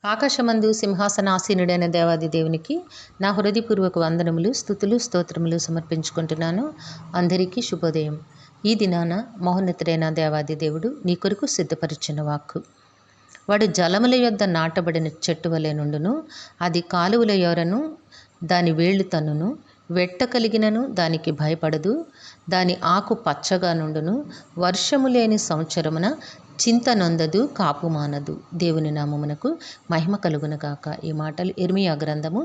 ఆకాశమందు సింహాసనాసీనుడైన దేవాది దేవునికి నా హృదయపూర్వక వందనములు, స్తుతులు, స్తోత్రములు సమర్పించుకుంటున్నాను. అందరికీ శుభోదయం. ఈ దినాన మహోన్నతుడైన దేవాది దేవుడు నీ కొరకు సిద్ధపరిచిన వాక్కు. వాడు జలముల యొద్ద నాటబడిన చెట్టు వలె నుండును, అది కాలువల యొరను దాని వేళ్ళు తన్నును, వెట్ట కలిగినను దానికి భయపడదు, దాని ఆకు పచ్చగా నుండును, వర్షము లేని సంవత్సరమున చింత నొందదు, కాపు మానదు. దేవుని నామమునకు మహిమ కలుగునగాక. ఈ మాటలు ఇర్మియా గ్రంథము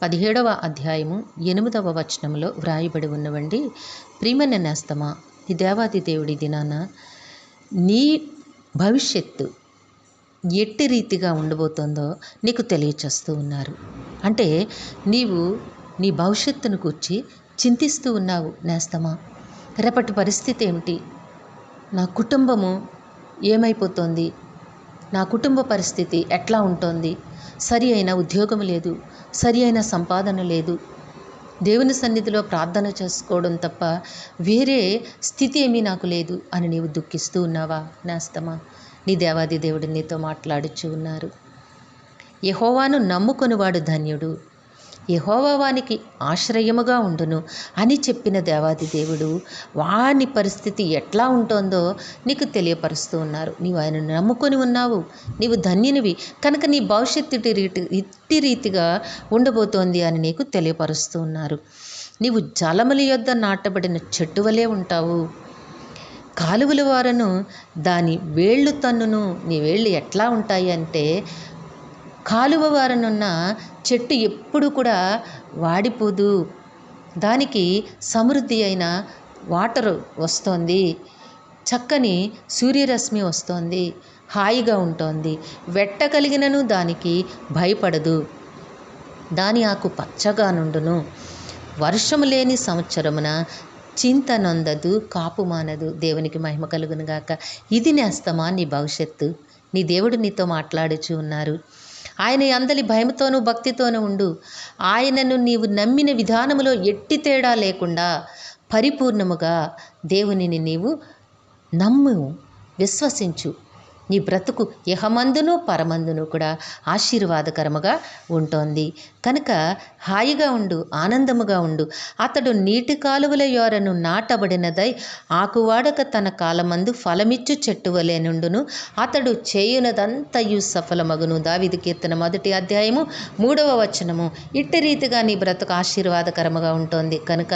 17వ అధ్యాయము 8వ వచనంలో వ్రాయబడి ఉన్నవండి. ప్రియమైన నేస్తమా, ఈ దేవాది దేవుడి దినాన నీ భవిష్యత్తు ఎట్టి రీతిగా ఉండబోతుందో నీకు తెలియచేస్తూ ఉన్నారు. అంటే నీవు నీ భవిష్యత్తును కూర్చి చింతిస్తూ ఉన్నావు నేస్తమా. రేపటి పరిస్థితి ఏమిటి? నా కుటుంబము ఏమైపోతుంది? నా కుటుంబ పరిస్థితి ఎట్లా ఉంటుంది? సరి అయిన ఉద్యోగం లేదు, సరి అయిన సంపాదన లేదు, దేవుని సన్నిధిలో ప్రార్థన చేసుకోవడం తప్ప వేరే స్థితి ఏమీ నాకు లేదు అని నీవు దుఃఖిస్తూ ఉన్నావా నేస్తమా? నీ దేవాది దేవుడు నీతో మాట్లాడుచు ఉన్నారు. యెహోవాను నమ్ముకొనివాడు ధన్యుడు, యెహోవా వానికి ఆశ్రయముగా ఉండును అని చెప్పిన దేవాది దేవుడు వాని పరిస్థితి ఎట్లా ఉంటుందో నీకు తెలియపరుస్తూ ఉన్నారు. నీవు ఆయన నమ్ముకొని ఉన్నావు, నీవు ధన్యునివి కనుక నీ భవిష్యత్తు ఇట్టి రీతిగా ఉండబోతోంది అని నీకు తెలియపరుస్తూ ఉన్నారు. నీవు జలముల యొద్ద నాటబడిన చెట్టు వలె ఉంటావు, కాలువల వారను దాని వేళ్ళు తన్నును. నీ వేళ్ళు ఎట్లా ఉంటాయి అంటే, కాలువ వారనున్న చెట్టు ఎప్పుడు కూడా వాడిపోదు, దానికి సమృద్ధి అయిన వాటర్ వస్తుంది, చక్కని సూర్యరశ్మి వస్తుంది, హాయిగా ఉంటుంది, వెట్ట కలిగినను దానికి భయపడదు, దాని ఆకు పచ్చగా నుండును, వర్షము లేని సంవత్సరమున చింత నొందదు, కాపు మానదు. దేవునికి మహిమ కలుగునుగాక. ఇది నేస్తమా నీ భవిష్యత్తు. నీ దేవుడు నీతో మాట్లాడుచు ఉన్నారు. ఆయన అందలి భయముతోనూ భక్తితోనూ ఉండు. ఆయనను నీవు నమ్మిన విధానములో ఎట్టి తేడా లేకుండా పరిపూర్ణముగా దేవునిని నీవు నమ్ము, విశ్వసించు. నీ బ్రతుకు యహమందును పరమందును కూడా ఆశీర్వాదకరముగా ఉంటుంది. కనుక హాయిగా ఉండు, ఆనందముగా ఉండు. అతడు నీటి కాలువల యొరను నాటబడినదై ఆకువాడక తన కాలమందు ఫలమిచ్చు చెట్టు వలె నుండును, అతడు చేయునదంతయు సఫలమగును. దావీదు కీర్తన 1వ అధ్యాయము 3వ వచనము. ఇట్టి రీతిగా నీ బ్రతుకు ఆశీర్వాదకరముగా ఉంటుంది. కనుక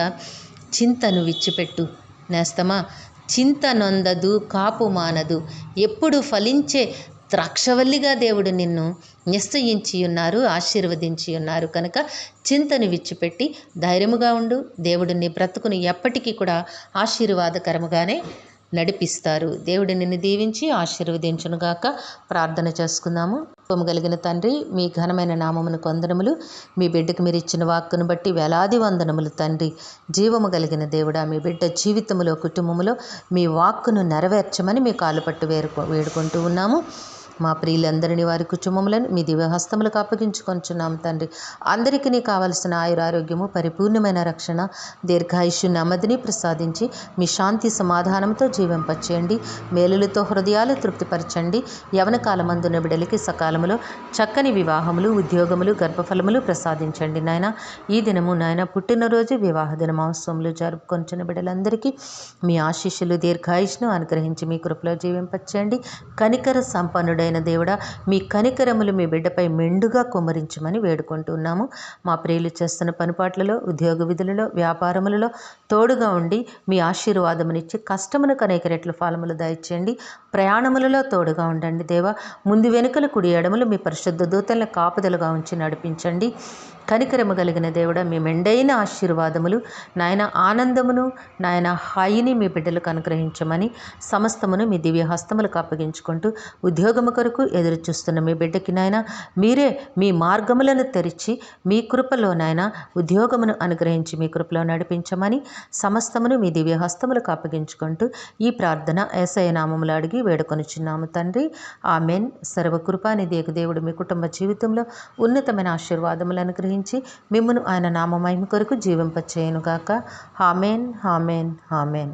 చింతను విడిచిపెట్టు నేస్తమా. చింత నొందదు, కాపు మానదు. ఎప్పుడు ఫలించే ద్రాక్షవల్లిగా దేవుడు నిన్ను నిశ్చయించి ఉన్నారు, ఆశీర్వదించి ఉన్నారు. కనుక చింతను విడిచిపెట్టి ధైర్యముగా ఉండు. దేవుడు నీ బ్రతుకును ఎప్పటికీ కూడా ఆశీర్వాదకరముగానే నడిపిస్తారు. దేవుడు నిన్ను దీవించి ఆశీర్వదించునుగాక. ప్రార్థన చేసుకుందాము. కలిగిన తండ్రి, మీ ఘనమైన నామమునకు వందనములు. మీ బిడ్డకు మీరు ఇచ్చిన వాక్కును బట్టి వేలాది వందనములు తండ్రి. జీవము కలిగిన దేవుడా, మీ బిడ్డ జీవితంలో, కుటుంబంలో మీ వాక్కును నెరవేర్చమని మీ కాలు పట్టు వేడుకుంటూ ఉన్నాము. మా ప్రియులందరినీ, వారి కుటుంబములను మీ దివ్యహస్తములకు అప్పగించుకొంచున్నాము తండ్రి. అందరికీ నీ కావలసిన ఆయురారోగ్యము, పరిపూర్ణమైన రక్షణ, దీర్ఘాయుష్యు నెమ్మదిని ప్రసాదించి మీ శాంతి సమాధానంతో జీవింపచేయండి. మేలులతో హృదయాలు తృప్తిపరచండి. యవన కాలమందున బిడ్డలకి సకాలములో చక్కని వివాహములు, ఉద్యోగములు, గర్భఫలములు ప్రసాదించండి నాయన. ఈ దినము నాయన పుట్టినరోజు, వివాహ దిన మహోత్సవములు జరుపుకొంచున్న బిడ్డలందరికీ మీ ఆశీస్సులు, దీర్ఘాయుష్ను అనుగ్రహించి మీ కృపలో జీవింపచేయండి. కనికర సంపన్నుడైన దేవుడా, మీ కనికరములు మీ బిడ్డపై మెండుగా కుమ్మరించమని వేడుకుంటున్నాము. మా ప్రియులు చేస్తున్న పనిపాట్లలో, ఉద్యోగ విధులలో, వ్యాపారములలో తోడుగా ఉండి మీ ఆశీర్వాదమునిచ్చి కష్టమునకు అనేక రెట్లు ఫలములు దయచేయండి. ప్రయాణములలో తోడుగా ఉండండి దేవా. ముందు వెనుకలు కుడి ఎడములు మీ పరిశుద్ధ దూతలను కాపుదలుగా ఉంచి నడిపించండి. కనికరము కలిగిన దేవుడా, మీ మెండైన ఆశీర్వాదములు నాయన, ఆనందమును నాయన, హాయిని మీ బిడ్డలకు అనుగ్రహించమని సమస్తమును మీ దివ్య హస్తములకు అప్పగించుకుంటూ, ఉద్యోగము కొరకు ఎదురు చూస్తున్న మీ బిడ్డకి నాయన మీరే మీ మార్గములను తెరిచి మీ కృపలో నాయన ఉద్యోగమును అనుగ్రహించి మీ కృపలో నడిపించమని సమస్తమును మీ దివ్య హస్తములకు అప్పగించుకుంటూ ఈ ప్రార్థన యేసయ్య నామములో అడిగి వేడుకొనుచున్నాము తండ్రి. ఆమెన్. సర్వకృపానిధి దేవుడు మీ కుటుంబ జీవితంలో ఉన్నతమైన ఆశీర్వాదములు అనుగ్రహించి మిమ్మును ఆయన నామ మహిమ కొరకు జీవింపచేయునుగాక. Amen, amen, amen.